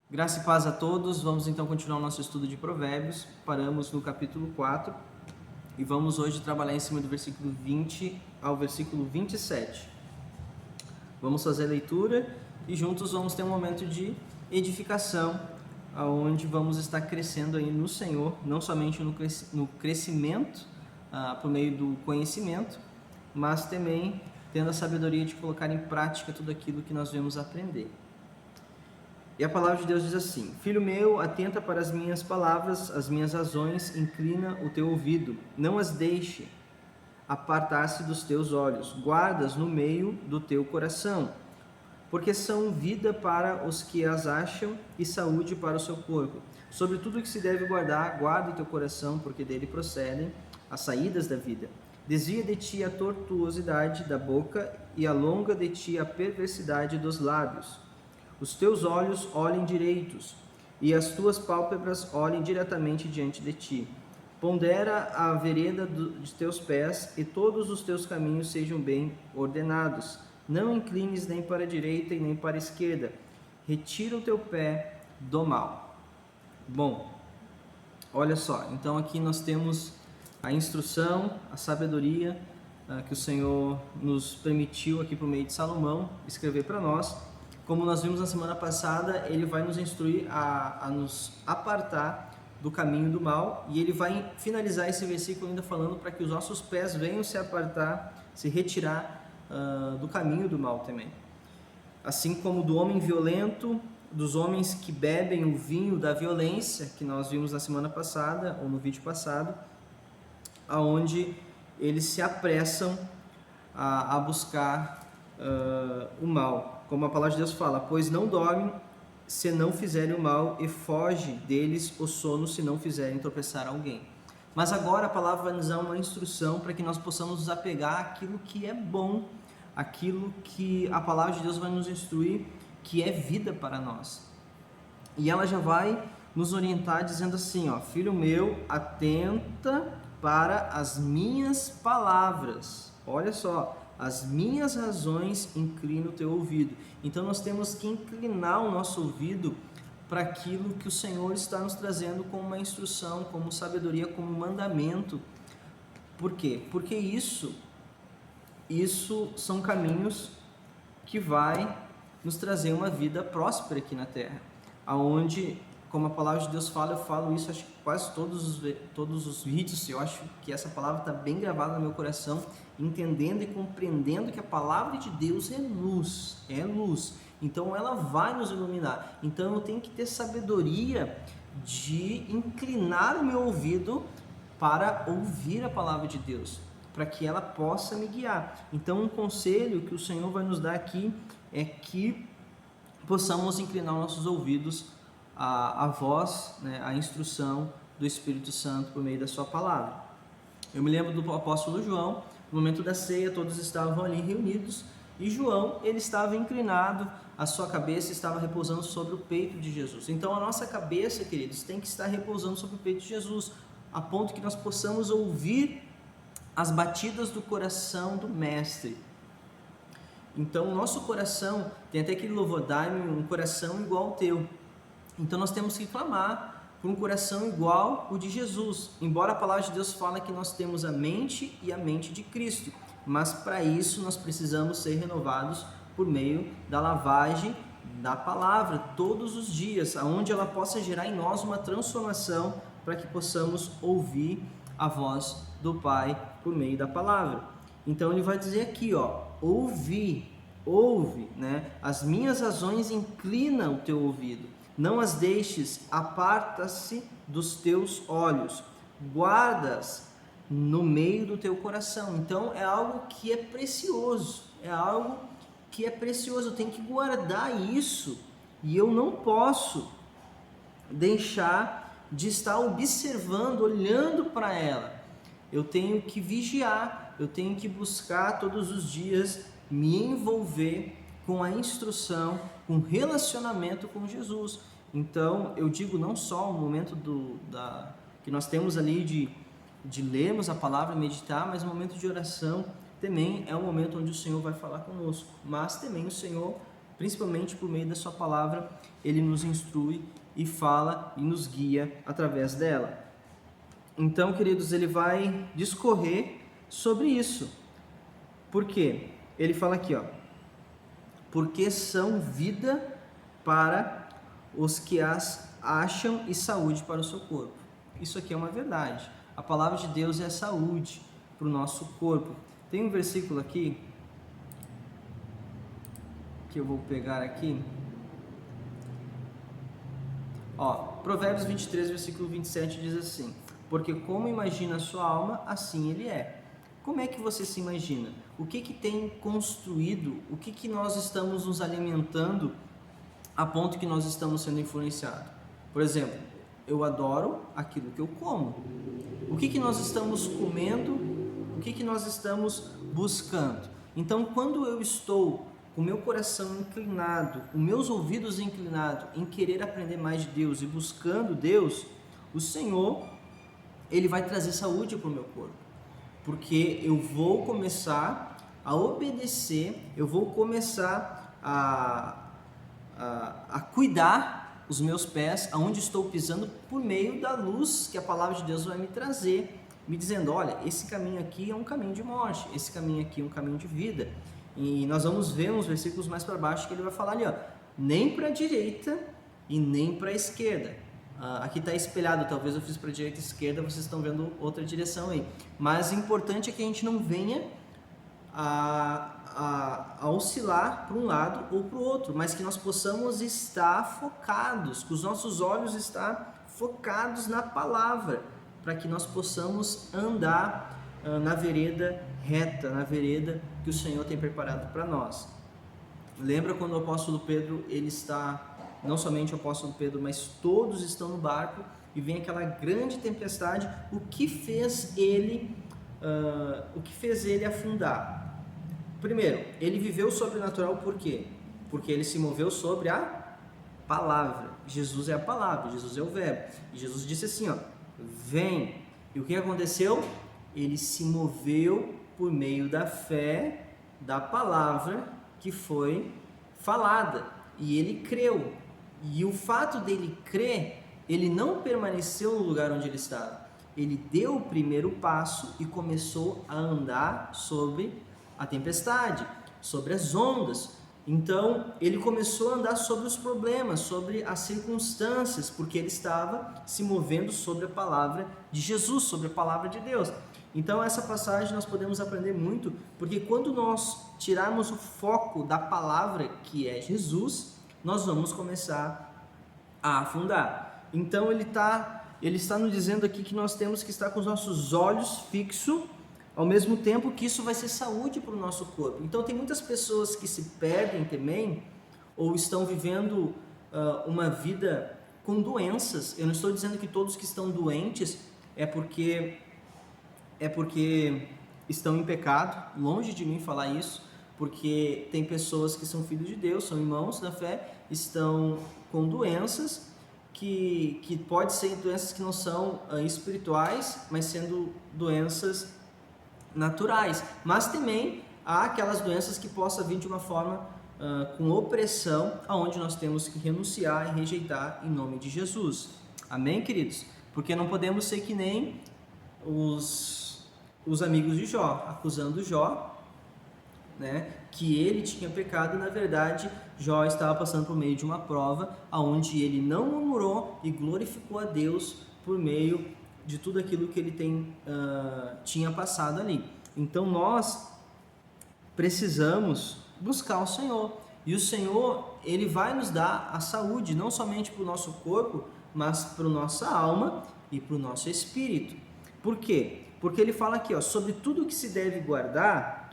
Graça e paz a todos. Vamos então continuar o nosso estudo de Provérbios. Paramos no capítulo 4 e vamos hoje trabalhar em cima do versículo 20 ao versículo 27. Vamos fazer a leitura e juntos vamos ter um momento de edificação, onde vamos estar crescendo aí no Senhor, não somente no crescimento por meio do conhecimento, mas também tendo a sabedoria de colocar em prática tudo aquilo que nós vamos aprender. E a palavra de Deus diz assim: Filho meu, atenta para as minhas palavras, as minhas razões, inclina o teu ouvido, não as deixe apartar-se dos teus olhos, guardas no meio do teu coração, porque são vida para os que as acham e saúde para o seu corpo. Sobre tudo que se deve guardar, guarda o teu coração, porque dele procedem as saídas da vida. Desvia de ti a tortuosidade da boca e alonga de ti a perversidade dos lábios. Os teus olhos olhem direitos, e as tuas pálpebras olhem diretamente diante de ti. Pondera a vereda de teus pés, e todos os teus caminhos sejam bem ordenados. Não inclines nem para a direita e nem para a esquerda. Retira o teu pé do mal. Bom, olha só, então aqui nós temos a instrução, a sabedoria que o Senhor nos permitiu aqui por meio de Salomão escrever para nós. Como nós vimos na semana passada, ele vai nos instruir a nos apartar do caminho do mal, e ele vai finalizar esse versículo ainda falando para que os nossos pés venham se apartar, se retirar do caminho do mal também. Assim como do homem violento, dos homens que bebem o vinho da violência, que nós vimos na semana passada, ou no vídeo passado, aonde eles se apressam a buscar o mal. Como a palavra de Deus fala: pois não dormem se não fizerem o mal, e foge deles o sono se não fizerem tropeçar alguém. Mas agora a palavra vai nos dar uma instrução para que nós possamos nos apegar àquilo que é bom, aquilo que a palavra de Deus vai nos instruir, que é vida para nós. E ela já vai nos orientar dizendo assim, ó: filho meu, atenta para as minhas palavras. Olha só, as minhas razões, inclina o teu ouvido. Então nós temos que inclinar o nosso ouvido para aquilo que o Senhor está nos trazendo como uma instrução, como sabedoria, como mandamento. Por quê? Porque isso são caminhos que vai nos trazer uma vida próspera aqui na terra, aonde, como a palavra de Deus fala, eu falo isso acho que quase todos os vídeos. Eu acho que essa palavra está bem gravada no meu coração, entendendo e compreendendo que a palavra de Deus é luz, então ela vai nos iluminar. Então eu tenho que ter sabedoria de inclinar o meu ouvido para ouvir a palavra de Deus, para que ela possa me guiar. Então um conselho que o Senhor vai nos dar aqui é que possamos inclinar nossos ouvidos à voz, né, à instrução do Espírito Santo por meio da sua palavra. Eu me lembro do apóstolo João, no momento da ceia, todos estavam ali reunidos, e João, ele estava inclinado, a sua cabeça estava repousando sobre o peito de Jesus. Então a nossa cabeça, queridos, tem que estar repousando sobre o peito de Jesus, a ponto que nós possamos ouvir as batidas do coração do Mestre. Então o nosso coração, tem até aquele louvor: dai-me um coração igual ao teu. Então nós temos que clamar por um coração igual o de Jesus, embora a palavra de Deus fale que nós temos a mente e a mente de Cristo, mas para isso nós precisamos ser renovados por meio da lavagem da palavra todos os dias, onde ela possa gerar em nós uma transformação para que possamos ouvir a voz do Pai por meio da palavra. Então ele vai dizer aqui, ó: ouve, né? As minhas razões, inclina o teu ouvido, não as deixes, aparta-se dos teus olhos, guardas no meio do teu coração. Então é algo que é precioso, eu tenho que guardar isso, e eu não posso deixar de estar observando, olhando para ela. Eu tenho que vigiar, eu tenho que buscar todos os dias me envolver com a instrução, com relacionamento com Jesus. Então eu digo, não só o momento que nós temos ali de lermos a palavra, meditar, mas o momento de oração também é o momento onde o Senhor vai falar conosco. Mas também o Senhor principalmente por meio da sua palavra, ele nos instrui e fala e nos guia através dela. Então, queridos, ele vai discorrer sobre isso. Por quê? Ele fala aqui, ó, porque são vida para os que as acham e saúde para o seu corpo. Isso aqui é uma verdade. A palavra de Deus é saúde para o nosso corpo. Tem um versículo aqui que eu vou pegar aqui. Ó, Provérbios 23, versículo 27 diz assim: porque como imagina a sua alma, assim ele é. Como é que você se imagina? O que tem construído? O que nós estamos nos alimentando a ponto que nós estamos sendo influenciados? Por exemplo, eu adoro aquilo que eu como. O que nós estamos comendo? O que nós estamos buscando? Então, quando eu estou com o meu coração inclinado, com meus ouvidos inclinados em querer aprender mais de Deus e buscando Deus, o Senhor, Ele vai trazer saúde para o meu corpo. Porque eu vou começar a obedecer, eu vou começar a cuidar os meus pés, aonde estou pisando, por meio da luz que a palavra de Deus vai me trazer, me dizendo, olha, esse caminho aqui é um caminho de morte, esse caminho aqui é um caminho de vida. E nós vamos ver uns versículos mais para baixo que ele vai falar ali, ó, nem para a direita e nem para a esquerda. Aqui está espelhado, talvez eu fiz para a direita e esquerda, vocês estão vendo outra direção aí. Mas o importante é que a gente não venha a oscilar para um lado ou para o outro, mas que nós possamos estar focados, que os nossos olhos estão focados na palavra, para que nós possamos andar na vereda reta, na vereda que o Senhor tem preparado para nós. Lembra quando o apóstolo Pedro, ele está... Não somente o apóstolo Pedro, mas todos estão no barco e vem aquela grande tempestade. O que fez ele afundar? Primeiro, ele viveu o sobrenatural por quê? Porque ele se moveu sobre a palavra. Jesus é a palavra, Jesus é o verbo. E Jesus disse assim, ó, vem. E o que aconteceu? Ele se moveu por meio da fé, da palavra que foi falada. E ele creu. E o fato dele crer, ele não permaneceu no lugar onde ele estava. Ele deu o primeiro passo e começou a andar sobre a tempestade, sobre as ondas. Então, ele começou a andar sobre os problemas, sobre as circunstâncias, porque ele estava se movendo sobre a palavra de Jesus, sobre a palavra de Deus. Então, essa passagem nós podemos aprender muito, porque quando nós tirarmos o foco da palavra, que é Jesus, nós vamos começar a afundar. Então ele está nos dizendo aqui que nós temos que estar com os nossos olhos fixos, ao mesmo tempo que isso vai ser saúde para o nosso corpo. Então tem muitas pessoas que se perdem também, ou estão vivendo uma vida com doenças. Eu não estou dizendo que todos que estão doentes é porque estão em pecado, longe de mim falar isso, porque tem pessoas que são filhos de Deus, são irmãos da fé, estão com doenças que pode ser doenças que não são espirituais, mas sendo doenças naturais. Mas também há aquelas doenças que possam vir de uma forma com opressão, aonde nós temos que renunciar e rejeitar em nome de Jesus. Amém, queridos? Porque não podemos ser que nem os amigos de Jó, acusando Jó, né, que ele tinha pecado e na verdade Jó estava passando por meio de uma prova onde ele não murmurou e glorificou a Deus por meio de tudo aquilo que ele tinha passado ali. Então nós precisamos buscar o Senhor, e o Senhor, ele vai nos dar a saúde não somente para o nosso corpo, mas para a nossa alma e para o nosso espírito. Por quê? Porque ele fala aqui, ó, sobre tudo que se deve guardar,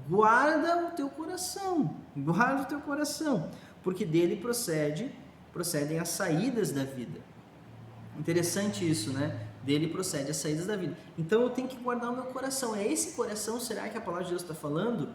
guarda o teu coração, porque dele procedem as saídas da vida. Interessante isso, né? Dele procede as saídas da vida. Então eu tenho que guardar o meu coração. É esse coração, será que a palavra de Deus está falando?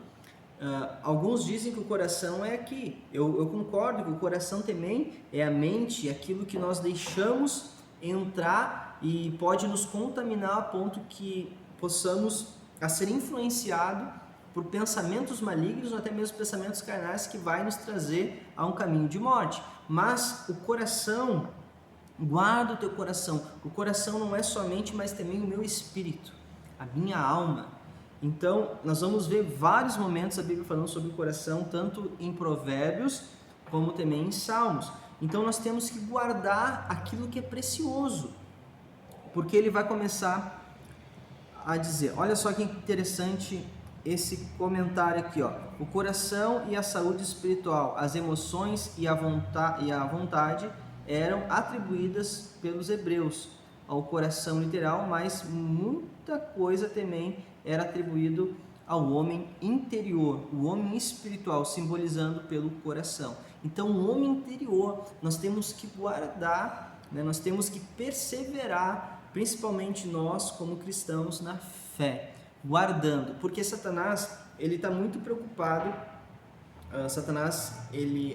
Alguns dizem que o coração é aqui. Eu concordo que o coração também é a mente, aquilo que nós deixamos entrar e pode nos contaminar a ponto que possamos a ser influenciado por pensamentos malignos ou até mesmo pensamentos carnais que vai nos trazer a um caminho de morte. Mas o coração, guarda o teu coração. O coração não é somente, mas também o meu espírito, a minha alma. Então, nós vamos ver vários momentos a Bíblia falando sobre o coração, tanto em Provérbios como também em Salmos. Então, nós temos que guardar aquilo que é precioso, porque ele vai começar a dizer, olha só que interessante esse comentário aqui, ó. O coração e a saúde espiritual, as emoções e a vontade eram atribuídas pelos hebreus ao coração literal, mas muita coisa também era atribuído ao homem interior, o homem espiritual, simbolizando pelo coração. Então, o homem interior, nós temos que guardar, né? Nós temos que perseverar, principalmente nós como cristãos, na fé, guardando, porque Satanás, ele está muito preocupado.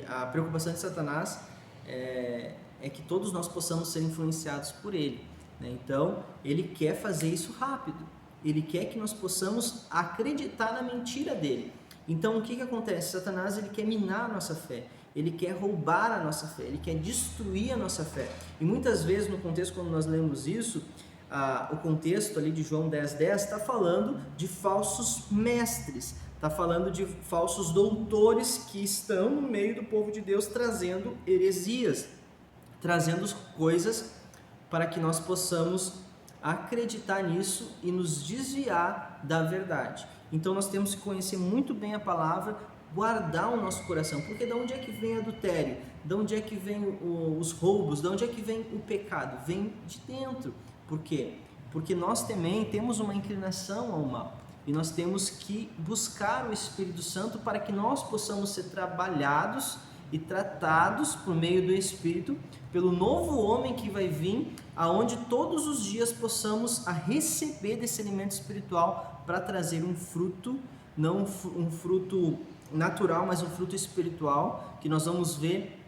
A preocupação de Satanás é que todos nós possamos ser influenciados por ele, né? Então, ele quer fazer isso rápido. Ele quer que nós possamos acreditar na mentira dele. Então, o que acontece? Satanás, ele quer minar a nossa fé. Ele quer roubar a nossa fé. Ele quer destruir a nossa fé. E muitas vezes, no contexto, quando nós lemos isso, o contexto ali de João 10:10 está falando de falsos mestres. Está falando de falsos doutores que estão no meio do povo de Deus trazendo heresias, trazendo coisas para que nós possamos acreditar nisso e nos desviar da verdade. Então nós temos que conhecer muito bem a palavra, guardar o nosso coração, porque de onde é que vem adultério? De onde é que vem os roubos? De onde é que vem o pecado? Vem de dentro. Por quê? Porque nós também temos uma inclinação ao mal e nós temos que buscar o Espírito Santo para que nós possamos ser trabalhados e tratados por meio do Espírito pelo novo homem que vai vir, aonde todos os dias possamos receber desse alimento espiritual para trazer um fruto, não um fruto natural, mas um fruto espiritual, que nós vamos ver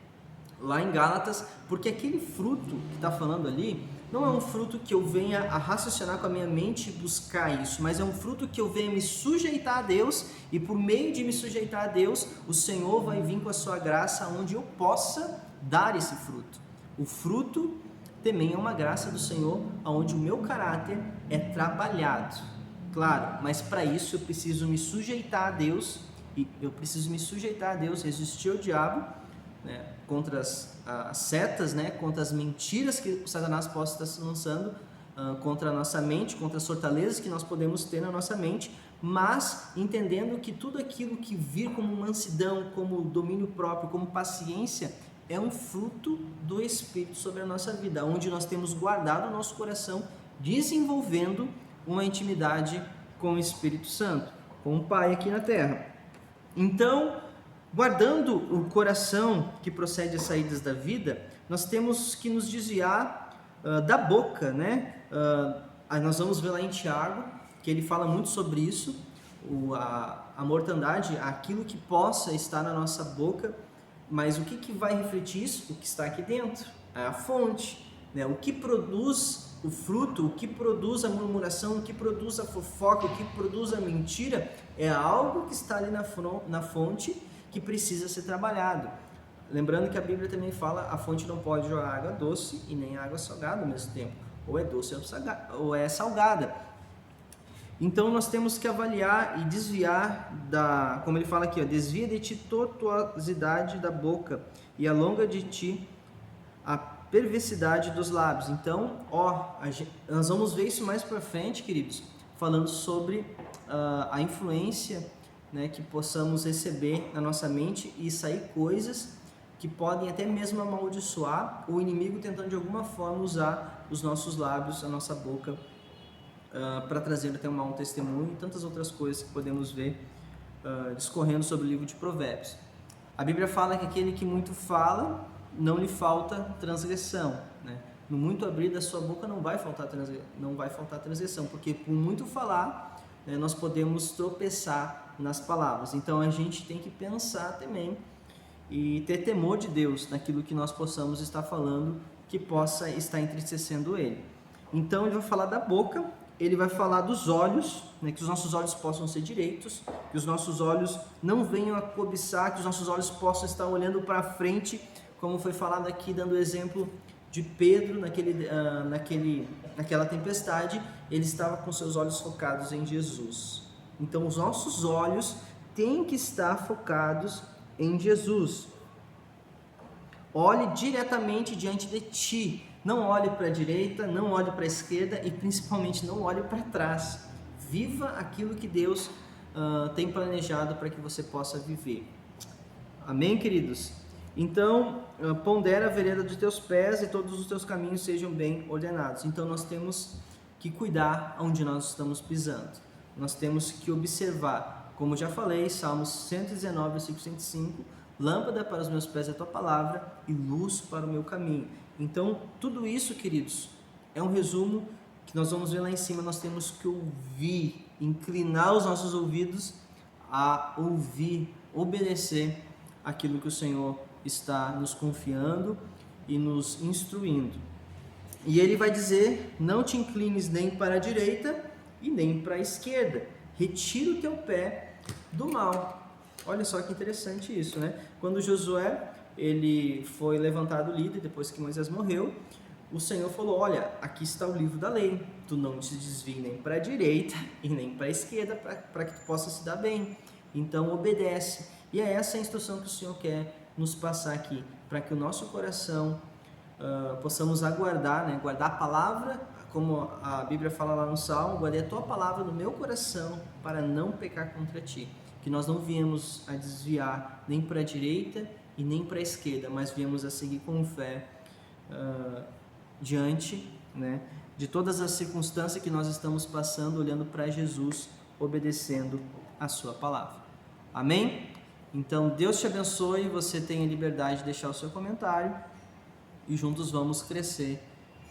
lá em Gálatas, porque aquele fruto que está falando ali não é um fruto que eu venha a raciocinar com a minha mente e buscar isso, mas é um fruto que eu venha me sujeitar a Deus, e por meio de me sujeitar a Deus, o Senhor vai vir com a sua graça onde eu possa dar esse fruto. O fruto também é uma graça do Senhor, onde o meu caráter é trabalhado, claro, mas para isso eu preciso me sujeitar a Deus, resistir ao diabo, né, contra as setas, né, contra as mentiras que o Satanás possa estar se lançando contra a nossa mente, contra as fortalezas que nós podemos ter na nossa mente, mas entendendo que tudo aquilo que vir como mansidão, como domínio próprio, como paciência, é um fruto do Espírito sobre a nossa vida, onde nós temos guardado o nosso coração, desenvolvendo uma intimidade com o Espírito Santo, com o Pai aqui na terra. Então, guardando o coração que procede às saídas da vida, nós temos que nos desviar da boca, né? Nós vamos ver lá em Tiago, que ele fala muito sobre isso, a mortandade, aquilo que possa estar na nossa boca, mas o que vai refletir isso? O que está aqui dentro, a fonte, né? O que produz o fruto, o que produz a murmuração, o que produz a fofoca, o que produz a mentira, é algo que está ali na fonte, que precisa ser trabalhado. Lembrando que a Bíblia também fala, a fonte não pode jogar água doce e nem água salgada ao mesmo tempo, ou é doce ou é salgada. Então nós temos que avaliar e desviar como ele fala aqui, ó, desvia de ti tortuosidade da boca e alonga de ti a perversidade dos lábios. Então, nós vamos ver isso mais para frente, queridos, falando sobre a influência, né, que possamos receber na nossa mente e sair coisas que podem até mesmo amaldiçoar o inimigo, tentando de alguma forma usar os nossos lábios, a nossa boca, para trazer até um mau testemunho e tantas outras coisas que podemos ver discorrendo sobre o livro de Provérbios. A Bíblia fala que aquele que muito fala, não lhe falta transgressão, né? No muito abrir da sua boca não vai faltar transgressão, porque por muito falar, nós podemos tropeçar nas palavras. Então a gente tem que pensar também e ter temor de Deus naquilo que nós possamos estar falando, que possa estar entristecendo Ele. Então ele vai falar da boca ele vai falar dos olhos, né, que os nossos olhos possam ser direitos, que os nossos olhos não venham a cobiçar, que os nossos olhos possam estar olhando para frente, como foi falado aqui, dando o exemplo de Pedro naquela tempestade, ele estava com seus olhos focados em Jesus. Então os nossos olhos têm que estar focados em Jesus. Olhe diretamente diante de ti. Não olhe para a direita, não olhe para a esquerda e principalmente não olhe para trás. Viva aquilo que Deus tem planejado para que você possa viver. Amém, queridos? Então, pondera a vereda dos teus pés e todos os teus caminhos sejam bem ordenados. Então, nós temos que cuidar onde nós estamos pisando. Nós temos que observar, como já falei, Salmos 119, versículo 105, lâmpada para os meus pés é a tua palavra e luz para o meu caminho. Então, tudo isso, queridos, é um resumo que nós vamos ver lá em cima. Nós temos que ouvir, inclinar os nossos ouvidos a ouvir, obedecer aquilo que o Senhor está nos confiando e nos instruindo. E ele vai dizer: não te inclines nem para a direita e nem para a esquerda. Retira o teu pé do mal. Olha só que interessante isso, né? Quando Josué ele foi levantado líder depois que Moisés morreu, o Senhor falou: olha, aqui está o livro da lei, tu não te desvie nem para a direita e nem para a esquerda, para que tu possa se dar bem. Então obedece. E é essa a instrução que o Senhor quer nos passar aqui, para que o nosso coração possamos aguardar, né? Guardar a palavra, como a Bíblia fala lá no Salmo: guardei a tua palavra no meu coração para não pecar contra ti. Que nós não viemos a desviar nem para a direita e nem para a esquerda, mas viemos a seguir com fé diante, né, de todas as circunstâncias que nós estamos passando, olhando para Jesus, obedecendo a sua palavra. Amém? Então Deus te abençoe, você tem a liberdade de deixar o seu comentário e juntos vamos crescer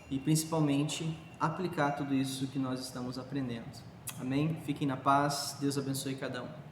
e principalmente aplicar tudo isso que nós estamos aprendendo. Amém? Fiquem na paz, Deus abençoe cada um.